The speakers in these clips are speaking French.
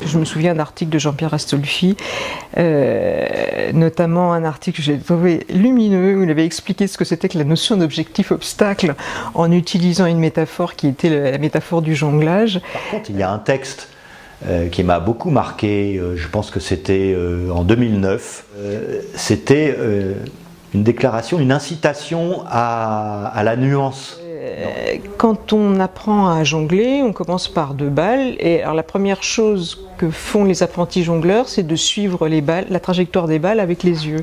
Je me souviens d'un article de Jean-Pierre Astolfi, notamment un article que j'ai trouvé lumineux, où il avait expliqué ce que c'était que la notion d'objectif-obstacle en utilisant une métaphore qui était la métaphore du jonglage. Par contre, il y a un texte qui m'a beaucoup marqué, je pense que c'était en 2009, c'était une déclaration, une incitation à la nuance. Quand on apprend à jongler, on commence par 2 balles. Et alors la première chose que font les apprentis jongleurs, c'est de suivre les balles, la trajectoire des balles avec les yeux.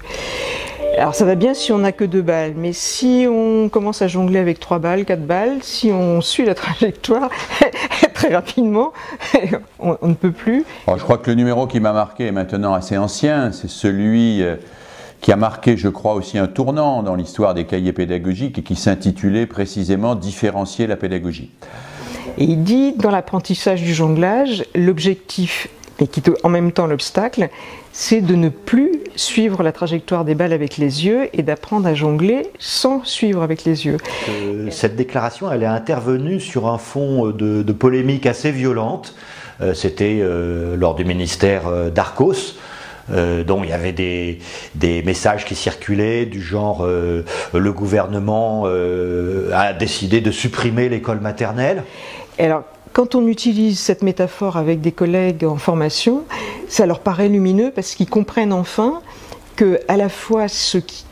Alors ça va bien si on n'a que 2 balles, mais si on commence à jongler avec 3 balles, 4 balles, si on suit la trajectoire très rapidement, on ne peut plus. Alors, je crois que le numéro qui m'a marqué est maintenant assez ancien, c'est celui qui a marqué, je crois, aussi un tournant dans l'histoire des cahiers pédagogiques et qui s'intitulait précisément « Différencier la pédagogie ». Et il dit, dans l'apprentissage du jonglage, l'objectif, et qui est en même temps l'obstacle, c'est de ne plus suivre la trajectoire des balles avec les yeux et d'apprendre à jongler sans suivre avec les yeux. Cette déclaration, elle est intervenue sur un fond de polémique assez violente. C'était lors du ministère d'Arcos, dont il y avait des messages qui circulaient du genre le gouvernement a décidé de supprimer l'école maternelle. Alors, quand on utilise cette métaphore avec des collègues en formation, ça leur paraît lumineux parce qu'ils comprennent enfin que à la fois ce qui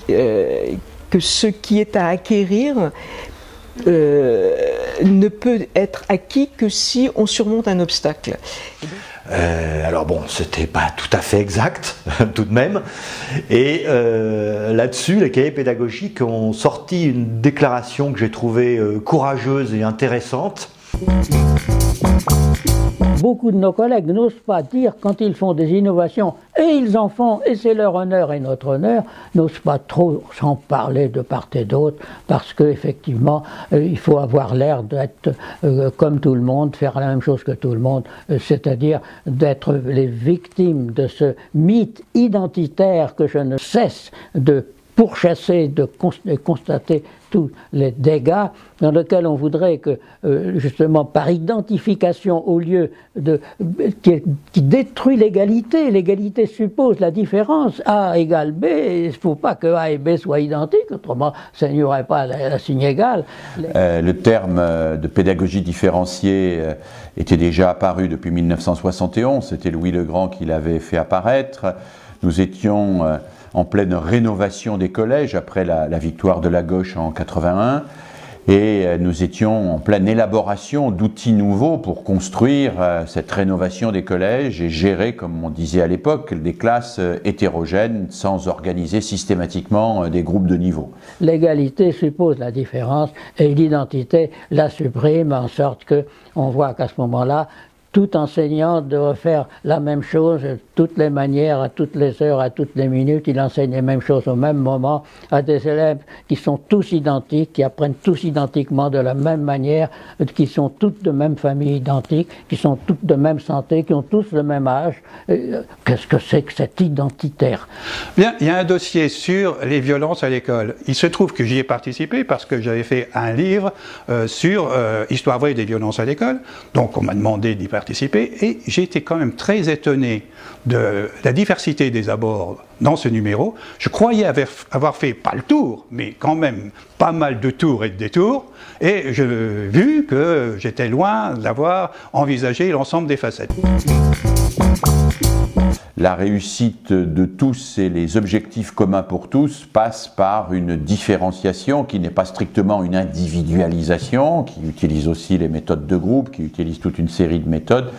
est à acquérir ne peut être acquis que si on surmonte un obstacle. Alors bon, c'était pas tout à fait exact, tout de même. Et là-dessus, les cahiers pédagogiques ont sorti une déclaration que j'ai trouvée courageuse et intéressante. Beaucoup de nos collègues n'osent pas dire quand ils font des innovations, et ils en font, et c'est leur honneur et notre honneur, n'osent pas trop s'en parler de part et d'autre, parce qu'effectivement, il faut avoir l'air d'être comme tout le monde, faire la même chose que tout le monde, c'est-à-dire d'être les victimes de ce mythe identitaire que je ne cesse de pourchasser, de constater tous les dégâts, dans lesquels on voudrait que, justement, par identification au lieu qui détruit l'égalité, l'égalité suppose la différence, A égale B, il ne faut pas que A et B soient identiques, autrement ça n'y aurait pas la signe égale. Le terme de pédagogie différenciée était déjà apparu depuis 1971, c'était Louis Le Grand qui l'avait fait apparaître. Nous étions en pleine rénovation des collèges après la victoire de la gauche en 81 et nous étions en pleine élaboration d'outils nouveaux pour construire cette rénovation des collèges et gérer, comme on disait à l'époque, des classes hétérogènes sans organiser systématiquement des groupes de niveau. L'égalité suppose la différence et l'identité la supprime en sorte qu'on voit qu'à ce moment-là, tout enseignant doit faire la même chose, toutes les manières, à toutes les heures, à toutes les minutes. Il enseigne les mêmes choses au même moment à des élèves qui sont tous identiques, qui apprennent tous identiquement de la même manière, qui sont toutes de même famille identique, qui sont toutes de même santé, qui ont tous le même âge. Qu'est-ce que c'est que cet identitaire? Bien, il y a un dossier sur les violences à l'école. Il se trouve que j'y ai participé parce que j'avais fait un livre sur Histoire vraie des violences à l'école. Donc on m'a demandé d'y participer et j'ai été quand même très étonné de la diversité des abords dans ce numéro. Je croyais avoir fait, pas le tour, mais quand même pas mal de tours et de détours, et j'ai vu que j'étais loin d'avoir envisagé l'ensemble des facettes. La réussite de tous et les objectifs communs pour tous passent par une différenciation qui n'est pas strictement une individualisation, qui utilise aussi les méthodes de groupe, qui utilise toute une série de méthodes,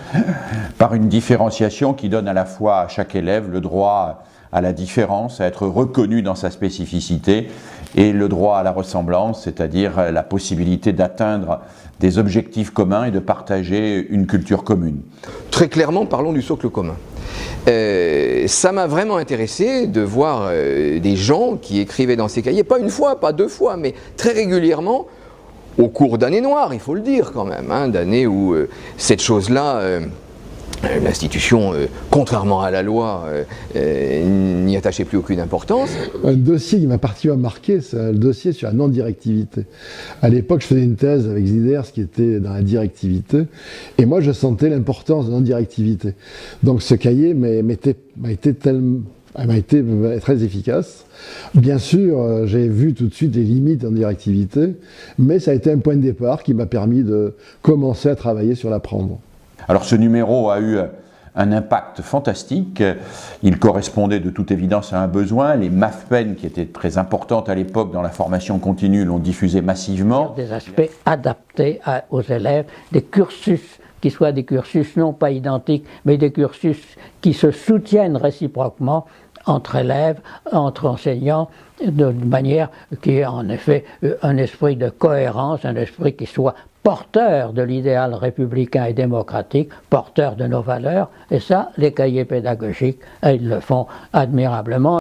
par une différenciation qui donne à la fois à chaque élève le droit à la différence, à être reconnu dans sa spécificité, et le droit à la ressemblance, c'est-à-dire la possibilité d'atteindre des objectifs communs et de partager une culture commune. Très clairement, parlons du socle commun. Ça m'a vraiment intéressé de voir des gens qui écrivaient dans ces cahiers, pas une fois, pas 2 fois, mais très régulièrement, au cours d'années noires, il faut le dire quand même, hein, d'années où cette chose-là L'institution, contrairement à la loi, n'y attachait plus aucune importance. Un dossier qui m'a particulièrement marqué, c'est le dossier sur la non-directivité. À l'époque, je faisais une thèse avec Ziders qui était dans la directivité, et moi je sentais l'importance de la non-directivité. Donc ce cahier m'a été très efficace. Bien sûr, j'ai vu tout de suite les limites en directivité, mais ça a été un point de départ qui m'a permis de commencer à travailler sur l'apprendre. Alors ce numéro a eu un impact fantastique. Il correspondait de toute évidence à un besoin. Les MAFPEN, qui étaient très importantes à l'époque dans la formation continue, l'ont diffusé massivement. Des aspects adaptés aux élèves, des cursus qui soient des cursus non pas identiques, mais des cursus qui se soutiennent réciproquement entre élèves, entre enseignants, de manière qui ait en effet un esprit de cohérence, un esprit qui soit porteur de l'idéal républicain et démocratique, porteur de nos valeurs, et ça, les cahiers pédagogiques, ils le font admirablement.